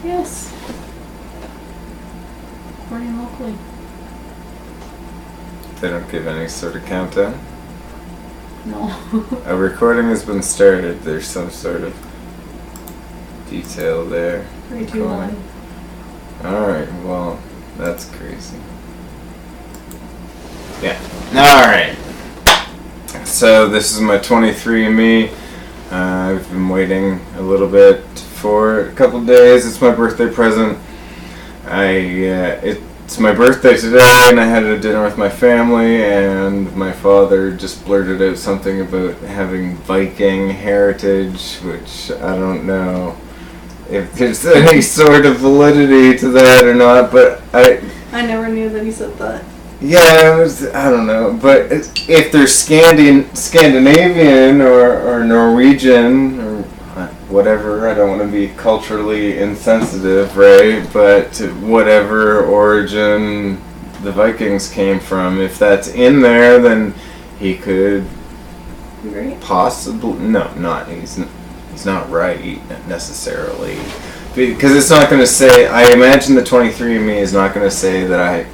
Yes. Recording locally. They don't give any sort of countdown? No. A recording has been started. There's some sort of detail there. 3, 2, 1. Alright, well, that's crazy. Yeah. Alright. So this is my 23andme. I've been waiting a little bit for a couple days. It's my birthday present. It's my birthday today, and I had a dinner with my family, and my father just blurted out something about having Viking heritage, which I don't know if there's any sort of validity to that or not, but I never knew that he said that. Yeah, I don't know, but if they're Scandinavian or Norwegian or whatever, I don't want to be culturally insensitive, right? But whatever origin the Vikings came from, if that's in there, then he could possibly he's not right necessarily, because it's not going to say. I imagine the 23andme is not going to say that I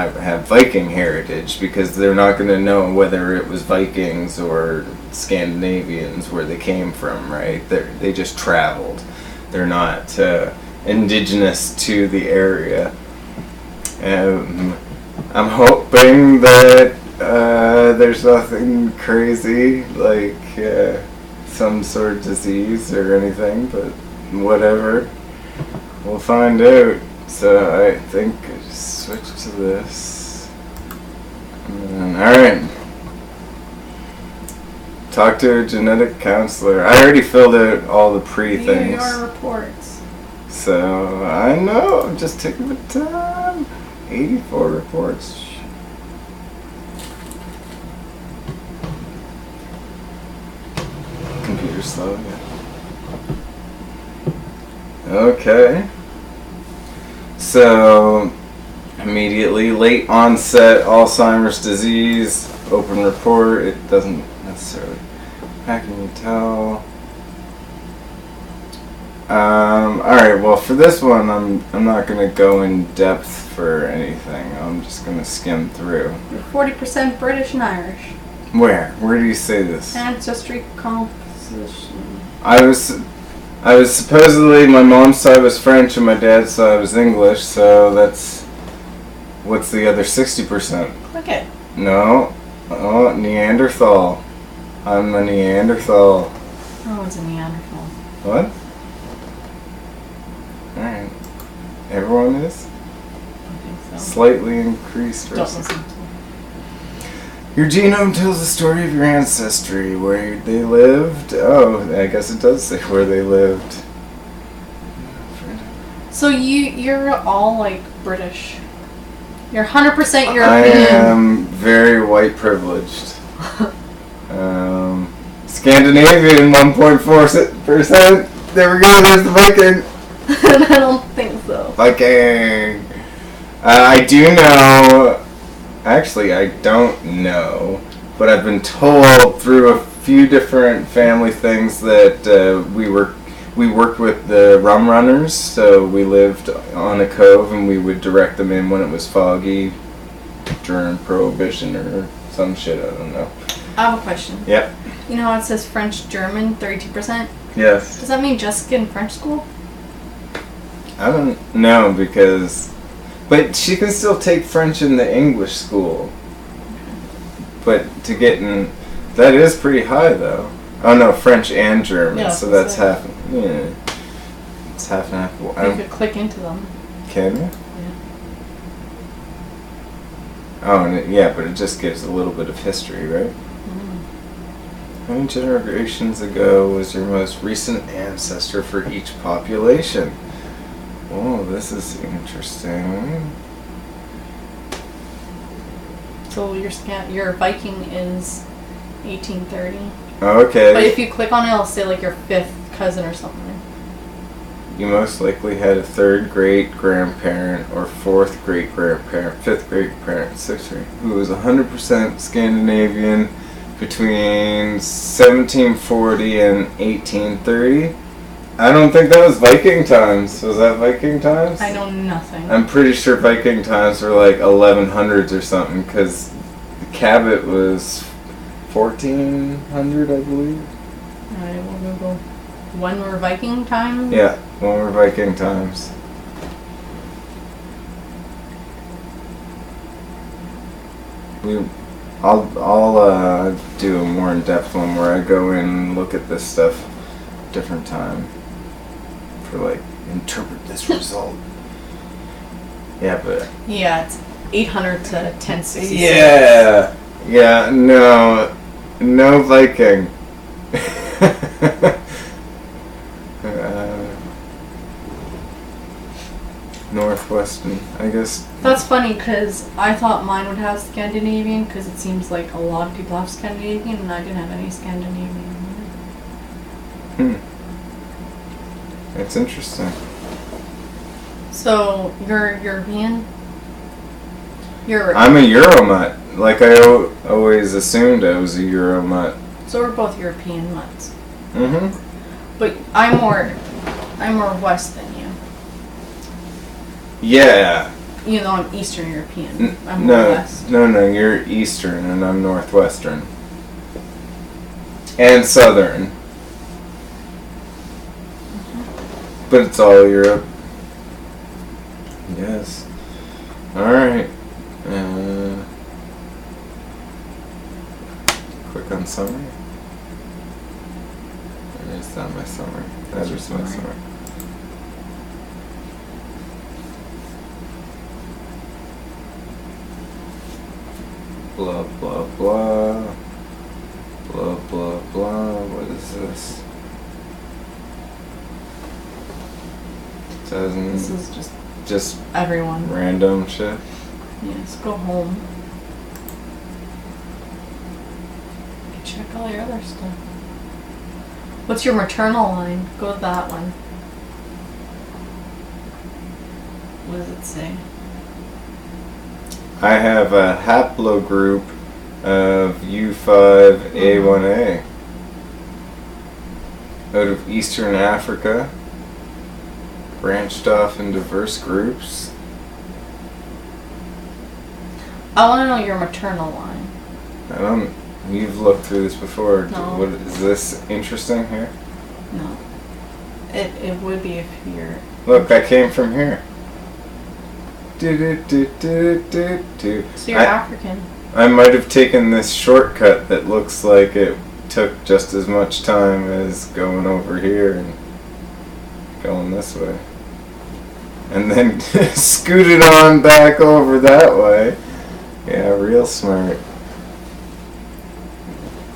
have Viking heritage, because they're not going to know whether it was Vikings or Scandinavians where they came from, right? They just traveled. They're not indigenous to the area. I'm hoping that there's nothing crazy like some sort of disease or anything, but whatever. We'll find out. So I think I just switch to this. Alright. Talk to a genetic counselor. I already filled out all the pre-things. Your reports. So I know, I'm just taking the time. 84 reports. Computer slow, yeah. Okay. So, immediately, late onset Alzheimer's disease, open report. It doesn't necessarily. How can you tell? Alright, well, for this one, I'm not going to go in depth for anything. I'm just going to skim through. You're 40% British and Irish. Where? Where do you say this? Ancestry composition. I was supposedly, my mom's side was French and my dad's side was English, so that's, what's the other 60%? Click it. No. Oh, Neanderthal. I'm a Neanderthal. Oh, it's a Neanderthal. What? Alright. Everyone is? I think so. Slightly increased Don't risk. listen to it. Your genome tells the story of your ancestry, where they lived. Oh, I guess it does say where they lived. So you're all like British. You're 100% European. I am very white privileged. Scandinavian 1.4%. There we go, there's the Viking. I don't think so. Viking. I do know. Actually, I don't know, but I've been told through a few different family things that we worked with the rum runners, so we lived on a cove and we would direct them in when it was foggy during Prohibition or some shit, I don't know. I have a question. Yep. You know how it says French, German, 32%? Yes. Does that mean Jessica in French school? I don't know, but she can still take French in the English school. But to get in, that is pretty high though. Oh no, French and German, Yeah, so that's half. Yeah, it's half and half. You could click into them. Can you? Yeah. Oh, yeah, but it just gives a little bit of history, right? How many generations ago was your most recent ancestor for each population? Oh, this is interesting. So your Viking is 1830. Okay. But if you click on it, it'll say like your 5th cousin or something. You most likely had a 3rd great-grandparent or 4th great-grandparent, 5th great-grandparent, 6th who was 100% Scandinavian between 1740 and 1830. I don't think that was Viking times. Was that Viking times? I know nothing. I'm pretty sure Viking times were like 1100s or something, because the Cabot was 1400, I believe. Alright, we'll Google. When were Viking times? Yeah, when were Viking times? I'll do a more in-depth one where I go in and look at this stuff different time for like interpret this result. Yeah, but Yeah, it's 800 to 1066. yeah, no Viking. Northwestern, I guess. That's funny because I thought mine would have Scandinavian because it seems like a lot of people have Scandinavian and I didn't have any Scandinavian. It's interesting. So, you're European? I'm a Euromut. Like I always assumed I was a Euromut. So we're both European mutts. Mm-hmm. But I'm more west than you. Yeah. You know, I'm Eastern European. I'm more west. No, you're Eastern and I'm Northwestern. And Southern. Mm-hmm. But it's all Europe. Yes. Alright. Click on summary. Or is that my summary? That is my summary. Blah blah blah. Blah blah blah. What is this? This is just everyone. Random shit. Yes, go home. Check all your other stuff. What's your maternal line? Go to that one. What does it say? I have a haplogroup of U5A1A out of Eastern Africa, branched off in diverse groups. I want to know your maternal line. You've looked through this before. No. What is this interesting here? No. It would be if you're... Look, I came from here. So you're African. I might have taken this shortcut that looks like it took just as much time as going over here and going this way. And then scooted on back over that way. Yeah, real smart.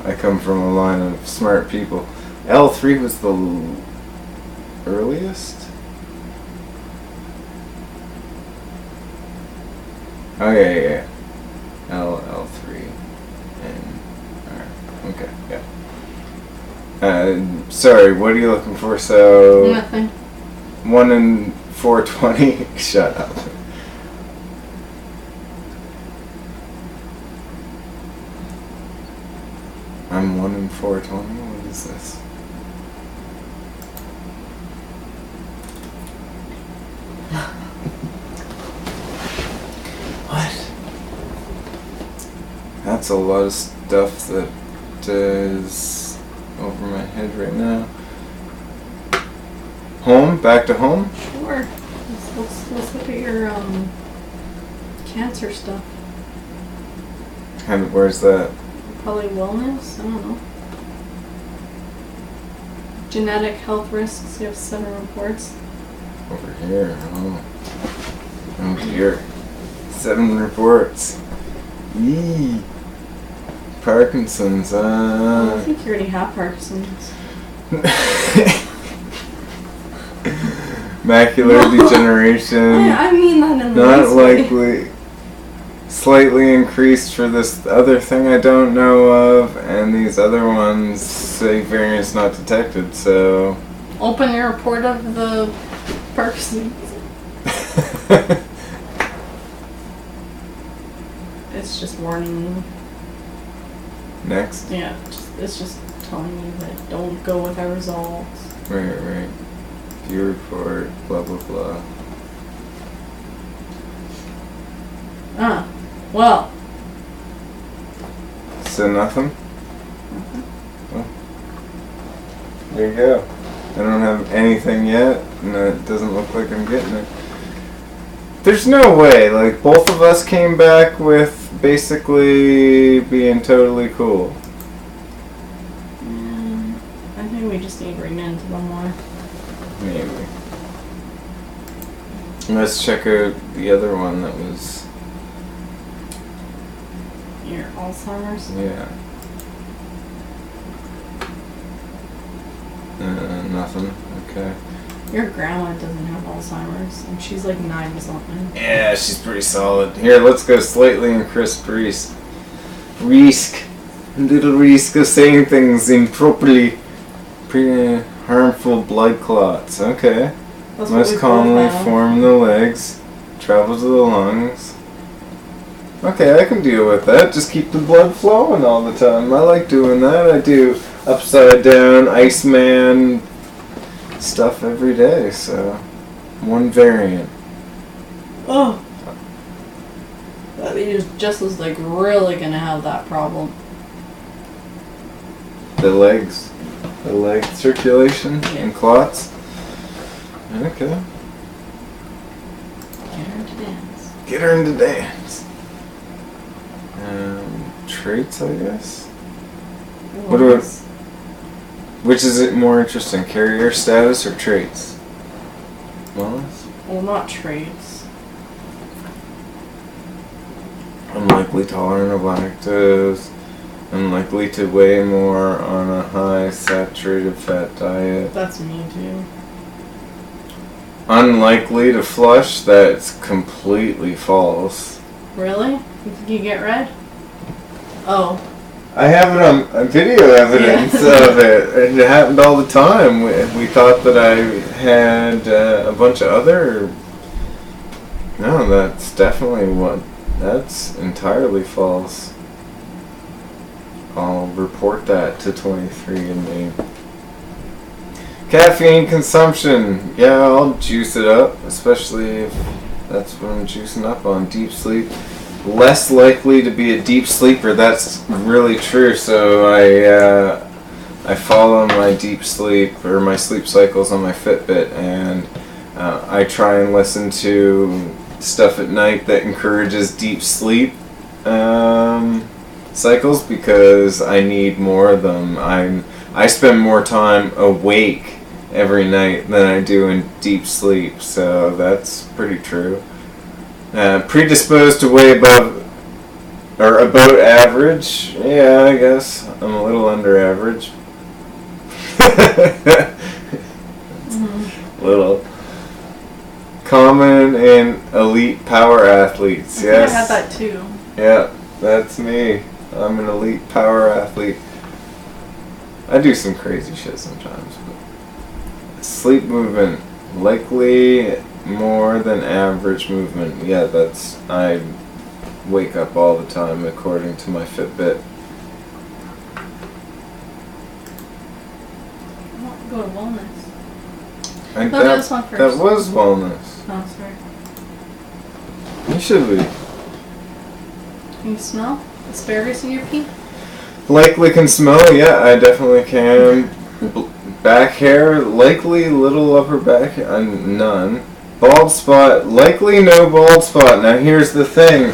I come from a line of smart people. L3 was the earliest? Oh yeah. L3. And alright. Okay, yeah. Sorry, what are you looking for? So Nothing. 1 in 420? Shut up. I'm 1 in 420? What is this? What? That's a lot of stuff that is over my head right now. Home? Back to home? Sure. Let's look at your cancer stuff. And where's that? Probably wellness. I don't know. Genetic health risks. You have 7 reports. Over here. Oh dear. 7 reports. Yee. Parkinson's. I think you already have Parkinson's. Macular degeneration. I mean that in the Not nice way. likely. Slightly increased for this other thing I don't know of, and these other ones say variants not detected, so... Open your report of the Parkinson's. It's just warning you. Next? Yeah, it's just telling you that don't go with our results. Right. View report, blah blah blah. Well. So nothing? Well, there you go. I don't have anything yet, and it doesn't look like I'm getting it. There's no way, like, both of us came back with basically being totally cool. I think we just need to read into them more. Maybe. Let's check out the other one that was... Your Alzheimer's? Yeah. Nothing. Okay. Your grandma doesn't have Alzheimer's, and she's like 9 something. Yeah, she's pretty solid. Here, let's go slightly increased risk. Little risk of saying things improperly. Pretty harmful blood clots. Okay. That's Most commonly form in the legs. Travel to the lungs. Okay, I can deal with that. Just keep the blood flowing all the time. I like doing that. I do upside down, Iceman stuff every day, so one variant. Oh. That means Jess is like really gonna have that problem. The leg circulation and clots. Okay. Get her to dance. Get her into dance. Traits, I guess. What about? Which is it more interesting, carrier status or traits? Wellness? Well, not traits. Unlikely tolerant of lactose. Unlikely to weigh more on a high saturated fat diet. That's me too. Unlikely to flush, that's completely false. Really? You think you get red? Oh. I have it on video evidence of it. It happened all the time. We thought that I had a bunch of other... No, that's definitely one. That's entirely false. I'll report that to 23andme. Caffeine consumption. Yeah, I'll juice it up, especially if that's what I'm juicing up on. Deep sleep. Less likely to be a deep sleeper. That's really true. So I follow my deep sleep or my sleep cycles on my Fitbit, and I try and listen to stuff at night that encourages deep sleep cycles because I need more of them. I spend more time awake every night than I do in deep sleep, so that's pretty true. Predisposed to weigh above or about average. Yeah, I guess I'm a little under average. Little. Common in elite power athletes. Yes. I had that too. Yeah, that's me. I'm an elite power athlete. I do some crazy shit sometimes. But sleep movement. Likely more than average movement. Yeah, that's... I wake up all the time according to my Fitbit. Go to wellness. And No, this one first. That was wellness. Oh, sorry. You should be. Can you smell asparagus in your pee? Likely can smell, yeah, I definitely can. Back hair, likely little upper back hair, none. Bald spot, likely no bald spot. Now here's the thing.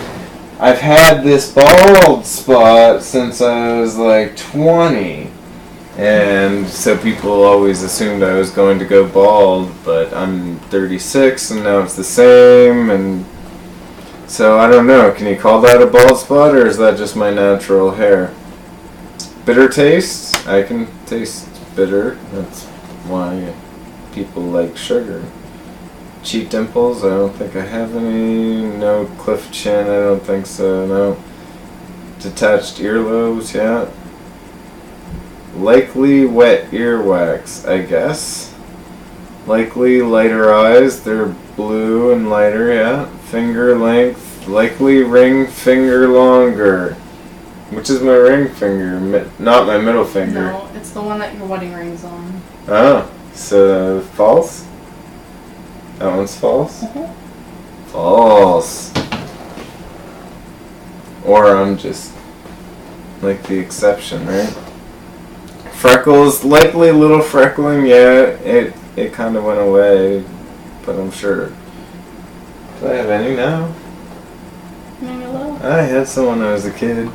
I've had this bald spot since I was like 20. And so people always assumed I was going to go bald, but I'm 36 and now it's the same, and so I don't know. Can you call that a bald spot, or is that just my natural hair? Bitter taste? I can taste bitter. That's why people like sugar. Cheek dimples? I don't think I have any. No cliff chin? I don't think so. No. Detached earlobes? Yeah. Likely wet earwax, I guess. Likely lighter eyes. They're blue and lighter, yeah. Finger length. Likely ring finger longer. Which is my ring finger? Not my middle finger. No, it's the one that your wedding ring's on. Oh, so false? That one's false? Mhm. False. Or I'm just like the exception, right? Freckles, likely little freckling, yeah, it kind of went away, but I'm sure. Do I have any now? Maybe a little. I had some when I was a kid.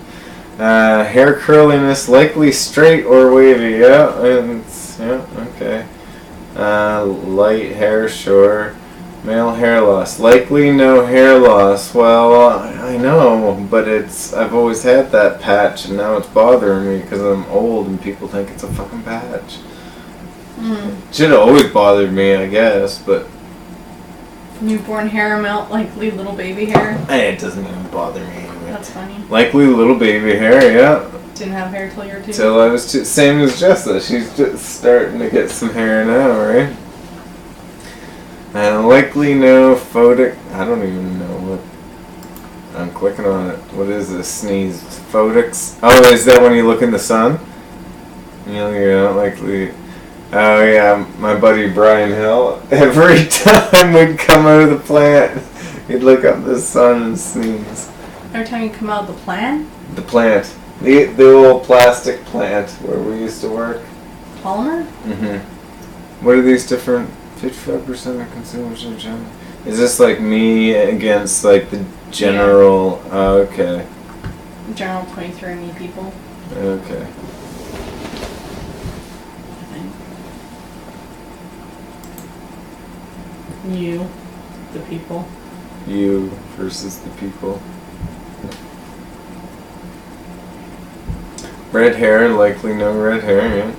Hair curliness, likely straight or wavy, yeah, okay. Light hair, sure. Male hair loss, likely no hair loss. Well, I know, but I've always had that patch, and now it's bothering me because I'm old and people think it's a fucking patch. Should have always bothered me, I guess, but Newborn hair amount, likely little baby hair. it doesn't even bother me anyway. That's funny. Likely little baby hair, yeah. Didn't have hair till you were 2. Till I was same as Jessa. She's just starting to get some hair now, right? Likely no photic. I don't even know what. I'm clicking on it. What is this? Sneeze. Photics. Oh, is that when you look in the sun? You're not likely. Oh yeah, my buddy Brian Hill. Every time we'd come out of the plant, he'd look up the sun and sneeze. Every time you come out of the plant? The plant. The old plastic plant where we used to work. Polymer? Mm-hmm. What are these different? 55% of consumers are general. Is this like me against like the general? Yeah. Oh, okay. General 23andme people. Okay. You, the people. You versus the people. Red hair, likely no red hair, yeah.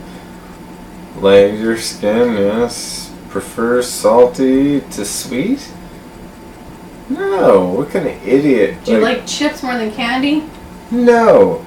Lighter skin, yes. Prefer salty to sweet? No, what kind of idiot? Do you like chips more than candy? No.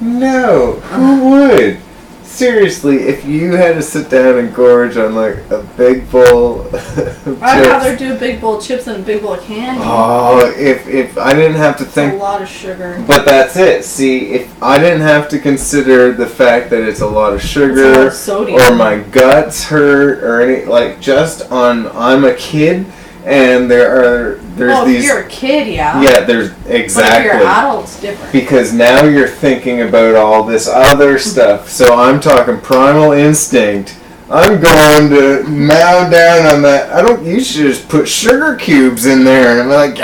No, who would? Seriously, if you had to sit down and gorge on like a big bowl of chips. I'd rather do a big bowl of chips than a big bowl of candy. Oh, if I didn't have to think. It's a lot of sugar. But that's it. See, if I didn't have to consider the fact that it's a lot of sugar, lot of sodium, or my guts hurt, or any, like just on, I'm a kid, and there's these. If you're a kid, yeah. Yeah, there's exactly. But if you're an adult, it's different. Because now you're thinking about all this other stuff. So I'm talking primal instinct. I'm going to mow down on that. You should just put sugar cubes in there. And I'm like,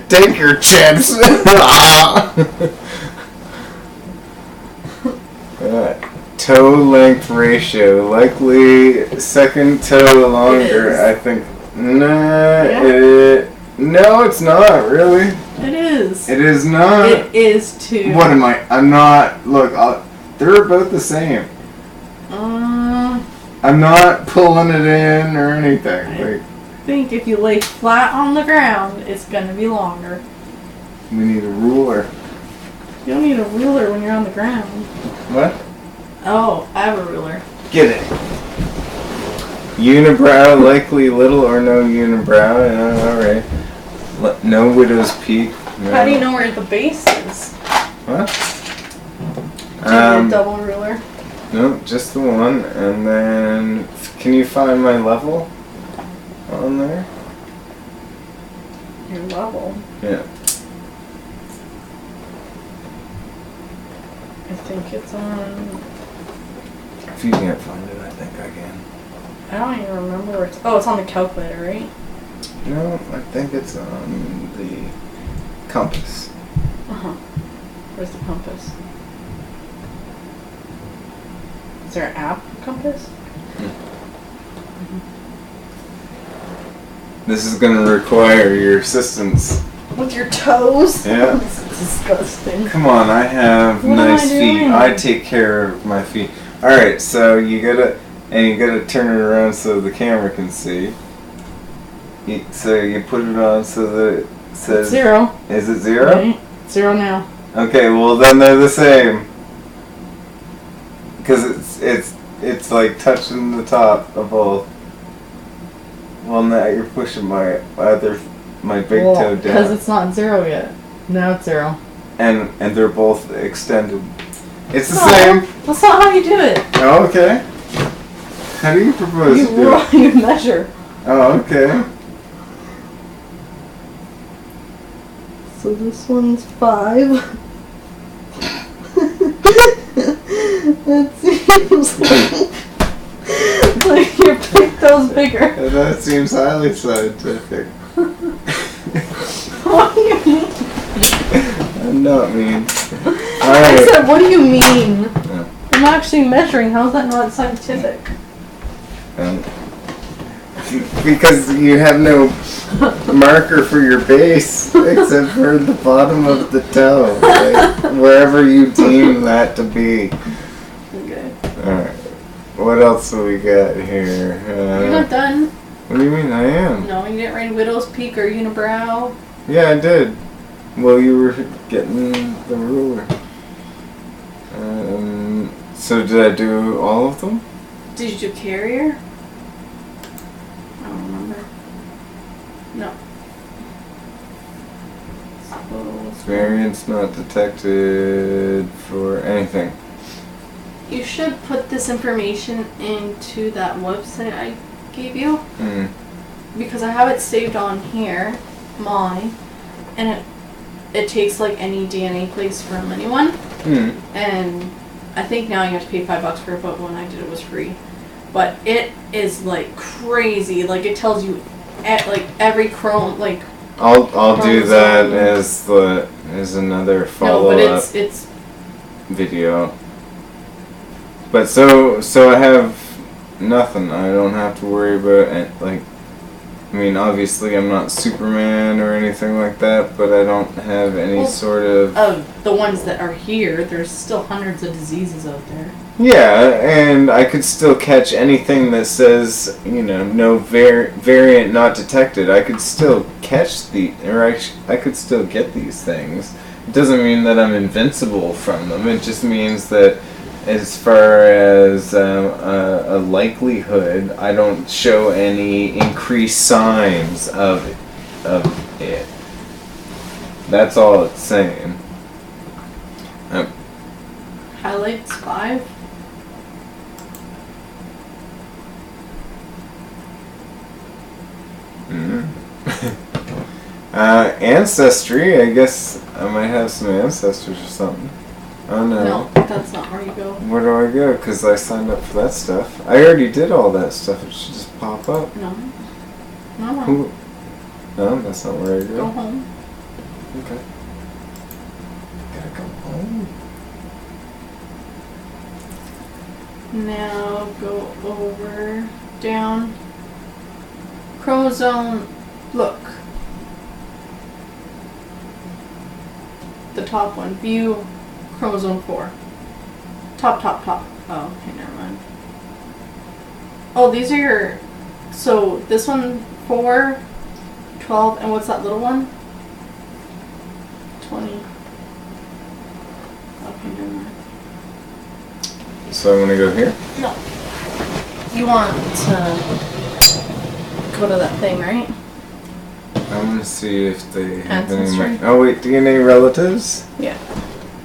take your chips. Toe length ratio. Likely second toe longer. I think. Nah, yeah. No, it's not, really. It is. It is not. It is too. What am I? I'm not. Look, they're about the same. I'm not pulling it in or anything. I think if you lay flat on the ground, it's going to be longer. We need a ruler. You don't need a ruler when you're on the ground. What? Oh, I have a ruler. Get it. Unibrow, likely little or no unibrow. Yeah, alright. No widow's peak. No. How do you know where the base is? What? Do you need a double ruler? No, just the one. And then, can you find my level on there? Your level? Yeah. I think it's on... If you can't find it, I think I can. I don't even remember where it's... Oh, it's on the calculator, right? No, I think it's on the compass. Uh-huh. Where's the compass? Is there an app compass? This is going to require your assistance. With your toes? Yeah. This is disgusting. Come on, I have What nice am I feet. doing? I take care of my feet. Alright, so you gotta turn it around so the camera can see. So you put it on so that it says... 0. Is it 0? Right. 0 now. Okay, well then they're the same. Because it's like touching the top of both. Well, now you're pushing my big toe down. Because it's not 0 yet. Now it's 0. And they're both extended. It's the No, same. that's not how you do it. Oh, okay. How do you propose to do it? You measure. Oh, okay. So this one's 5. That seems like your pigtail's bigger. That seems highly scientific. What do you mean? I'm not mean. I said, what do you mean? No. I'm actually measuring. How's that not scientific? Because you have no marker for your base except for the bottom of the toe, like, wherever you deem that to be. Okay. Alright. What else do we got here? You're not done. What do you mean? I am. No, you didn't write widow's peak or unibrow. Yeah, I did. Well, you were getting the ruler. So did I do all of them? Did you do carrier? I don't remember. No. Variance not detected for anything. You should put this information into that website I gave you. Because I have it saved on here, mine, and it takes like any DNA place from anyone. And I think now you have to pay $5 for it, but when I did it was free. But it is like crazy. Like it tells you like every like. I'll do that as another follow up. No, but it's video. But so I have nothing. I don't have to worry about it. Like, I mean, obviously I'm not Superman or anything like that, but I don't have any sort of... Of the ones that are here, there's still hundreds of diseases out there. Yeah, and I could still catch anything that says, you know, no variant not detected. I could still catch I could still get these things. It doesn't mean that I'm invincible from them. It just means that as far as a likelihood, I don't show any increased signs of it. That's all it's saying. Highlights 5. Ancestry, I guess I might have some ancestors or something. Oh no. No, that's not where you go. Where do I go? Because I signed up for that stuff. I already did all that stuff. It should just pop up. No. No, that's not where I go. Go home. Okay. Gotta go home. Now go over, down. Chromosome, look. The top one, view chromosome 4. Top. Oh, okay, never mind. Oh, these are your, so this one 4, 12, and what's that little one? 20. Okay, never mind. So I'm gonna go here? No. You want to go to that thing, right? I want to see if they have Ancestry? any. Oh wait, DNA relatives? Yeah.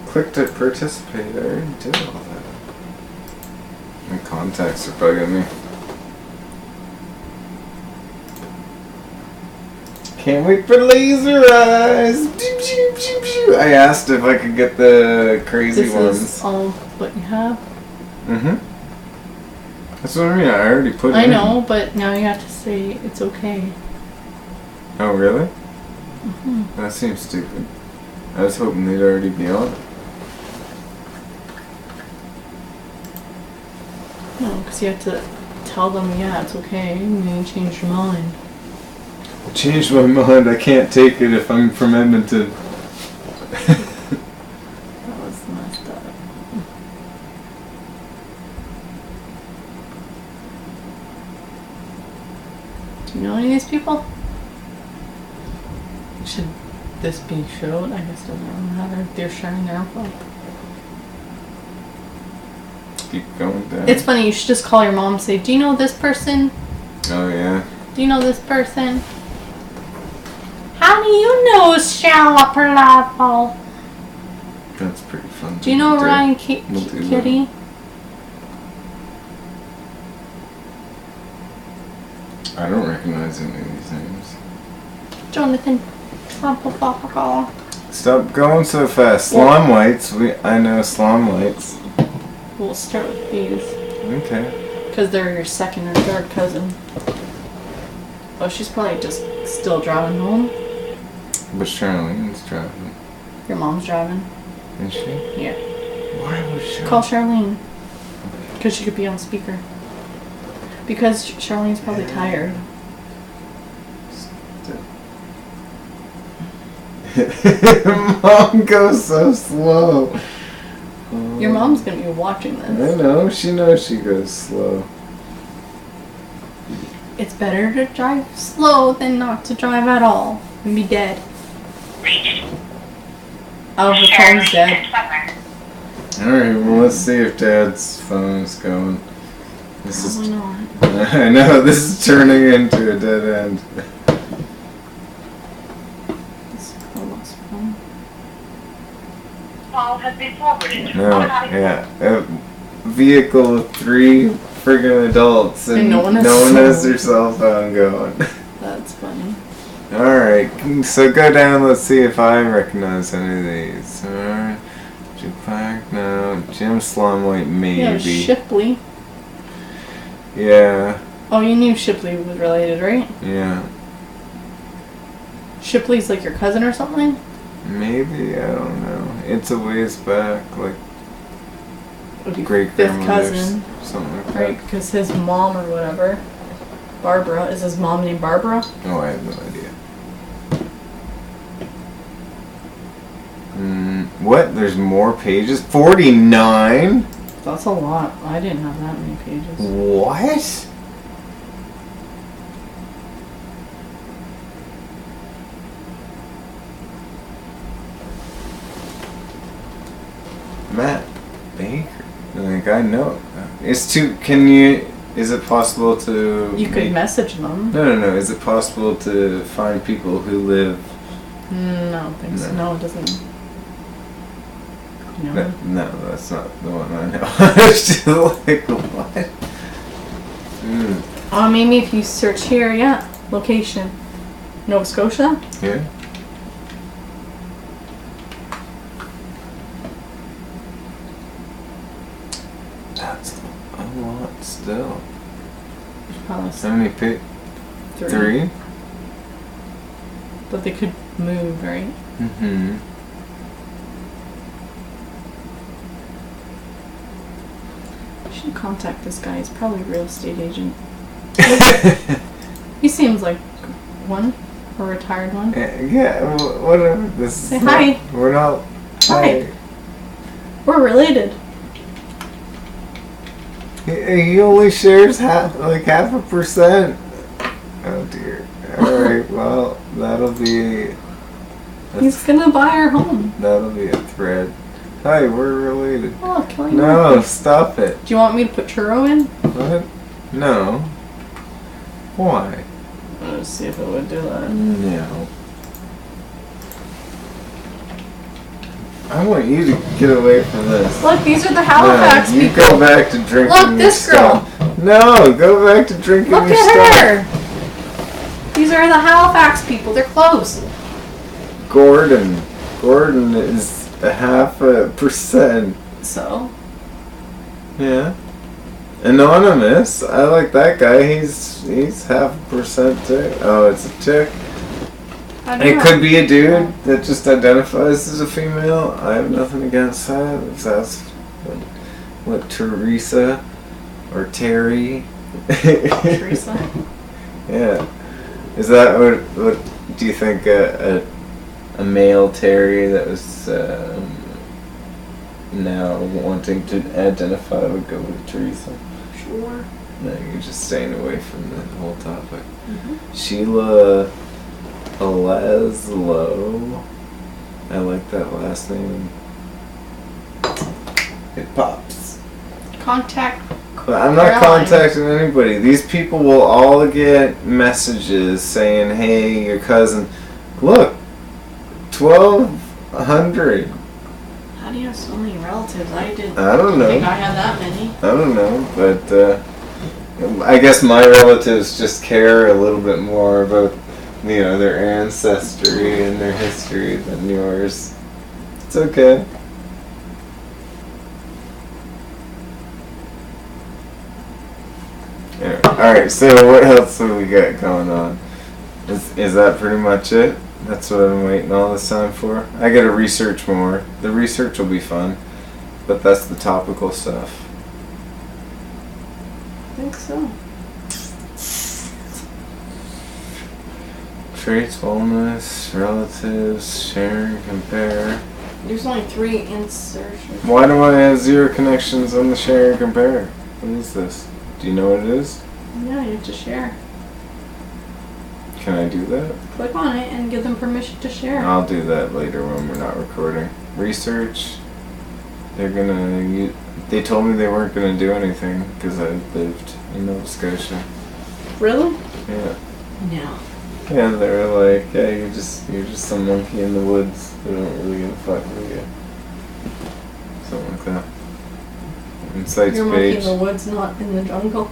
Click to participate. I already did all that. My contacts are bugging me. Can't wait for laser eyes. I asked if I could get the crazy ones. This is all what you have. That's what I mean. I already put it in. I know, but now you have to say it's okay. Oh really? That seems stupid. I was hoping they'd already be on it. No, because you have to tell them, yeah, it's okay, and then you change your mind. I changed my mind. I can't take it if I'm from Edmonton. That was messed up. Do you know any of these people? Should this be showed? I guess it doesn't really matter. They're sharing their info. Keep going down. It's funny, you should just call your mom and say, do you know this person? Oh yeah. Do you know this person? How do you know Shalapalapal? That's pretty fun. Do you know Ryan We'll do Kitty? I don't recognize any of these names. Jonathan. Stop going so fast. Slime lights. I know slime lights. We'll start with these. Okay. Because they're your second or third cousin. Oh, she's probably just still driving home. But Charlene's driving. Your mom's driving. Is she? Yeah. Why was she? Call Charlene. Because she could be on speaker. Because Charlene's probably tired. Mom goes so slow. Your mom's going to be watching this. I know. She knows she goes slow. It's better to drive slow than not to drive at all and be dead. Oh, her phone's dead. Alright, well, let's see if Dad's phone's going. This is. Not. I know, this is turning into a dead end. Call has been forwarded. No, yeah. Vehicle with 3 friggin' adults and no one has their cell phone going. That's funny. Alright, so go down, let's see if I recognize any of these. Alright. Jim Clark, no. Jim Slumwhite, maybe. Yeah, Shipley. Yeah. Oh, you knew Shipley was related, right? Yeah. Shipley's like your cousin or something? Maybe, I don't know. It's a ways back, like great fifth cousin, something like right? that. Because his mom or whatever, Barbara, is his mom named Barbara? Oh, I have no idea. What? There's more pages? 49? That's a lot. I didn't have that many pages. What? Matt Baker. Like, I know. Is it possible to... You could message them. No. Is it possible to find people who live... I don't think so. No, it doesn't. You know? No, that's not the one I know. I was just like, what? Maybe if you search here, yeah. Location. Nova Scotia? Yeah. That's a lot still. Probably How many three? But they could move, right? Mm-hmm. You should contact this guy. He's probably a real estate agent. He seems like one. A retired one. Yeah, whatever. Say hi. We're not... Hi. We're related. He only shares half a percent. Oh dear. Alright, well, that'll be... He's gonna buy our home. That'll be a thread. Hi, we're related. Oh, killing No, stop it. Do you want me to put churro in? What? No. Why? Let's see if it would do that. No. I want you to get away from this. Look, these are the Halifax you people. go back to drinking Look, your this girl. stuff. No, go back to drinking Look your at stuff. her. These are the Halifax people. They're close. Gordon is 0.5%. So? Yeah. Anonymous. I like that guy. He's 0.5% too. Oh, it's a chick. It could be a dude that just identifies as a female. I have nothing against that. If that's what Teresa or Terry. Teresa? Yeah. Is that what do you think a male Terry that was now wanting to identify would go with Teresa? Sure. No, you're just staying away from the whole topic. Mm-hmm. Sheila Laszlo. I like that last name. It pops. Contact. But I'm not contacting anybody. These people will all get messages saying, hey, your cousin, look, 1,200. How do you have so many relatives? I don't know. think I had that many. I don't know, but I guess my relatives just care a little bit more about, their ancestry and their history than yours. It's okay. Yeah. Alright, so what else have we got going on? Is that pretty much it? That's what I've been waiting all this time for? I gotta research more. The research will be fun, but that's the topical stuff. I think so. Traits, wellness, relatives, share and compare. There's only 3 insertions. Why do I have 0 connections on the share and compare? What is this? Do you know what it is? Yeah, you have to share. Can I do that? Click on it and give them permission to share. I'll do that later when we're not recording. Research. They told me they weren't gonna do anything because I lived in Nova Scotia. Really? Yeah. No. Yeah, they were like, yeah, you're just some monkey in the woods. They don't really give a fuck with you. Something like that. Insights You're a monkey in page. the woods, not in the jungle.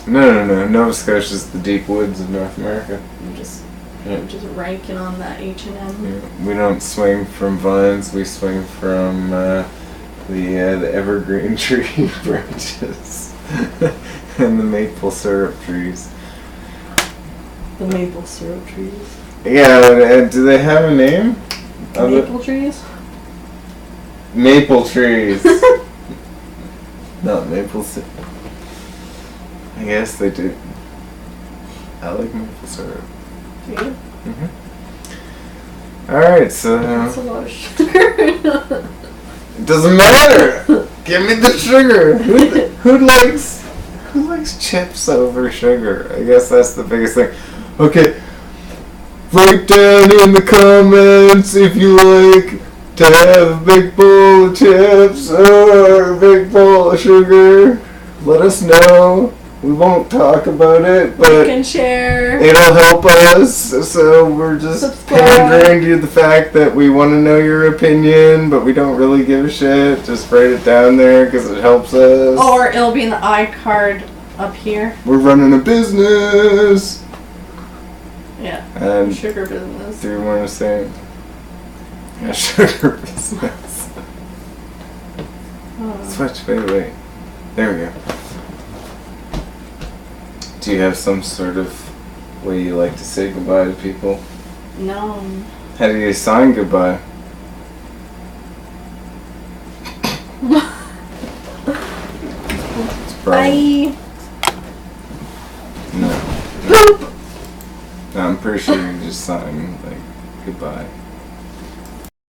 No. Nova Scotia's the deep woods of North America. You're just Yeah. ranking on that H&M. Yeah. We don't swing from vines. We swing from the evergreen tree branches and the maple syrup trees. The maple syrup trees. Yeah, do they have a name? Maple trees? Maple trees. Not maple syrup. I guess they do. I like maple syrup. Do you? Mm-hmm. Alright, so... That's a lot of sugar. It doesn't matter! Give me the sugar! Who likes chips over sugar? I guess that's the biggest thing. Okay, write down in the comments if you like to have a big bowl of chips or a big bowl of sugar. Let us know. We won't talk about it, You but can share. it'll help us. So we're just Subscribe. pandering to the fact that we want to know your opinion, but we don't really give a shit. Just write it down there because it helps us. Or it'll be in the iCard up here. We're running a business. Yeah. And Sugar business. do you want to say a sugar business? Switch, wait. There we go. Do you have some sort of way you like to say goodbye to people? No. How do you sign goodbye? It's probably- Bye. No. Poop. No, I'm pretty sure you just sign, like, goodbye.